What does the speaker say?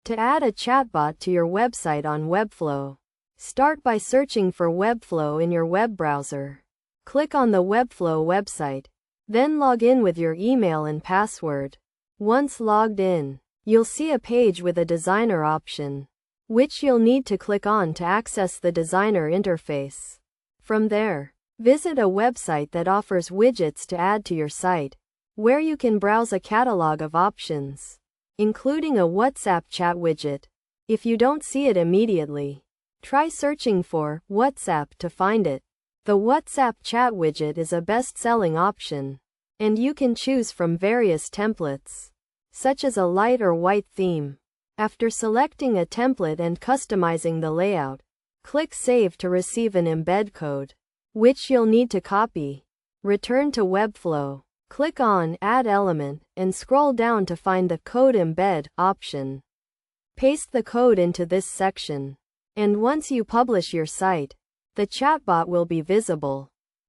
To add a chatbot to your website on Webflow, start by searching for Webflow in your web browser. Click on the Webflow website, then log in with your email and password. Once logged in, you'll see a page with a designer option, which you'll need to click on to access the designer interface. From there, visit a website that offers widgets to add to your site, where you can browse a catalog of options, including a WhatsApp chat widget. If you don't see it immediately, try searching for WhatsApp to find it. The WhatsApp chat widget is a best-selling option, and you can choose from various templates, such as a light or white theme. After selecting a template and customizing the layout, click Save to receive an embed code, which you'll need to copy. Return to Webflow. Click on Add Element and scroll down to find the Code Embed option. Paste the code into this section, and once you publish your site, the chatbot will be visible.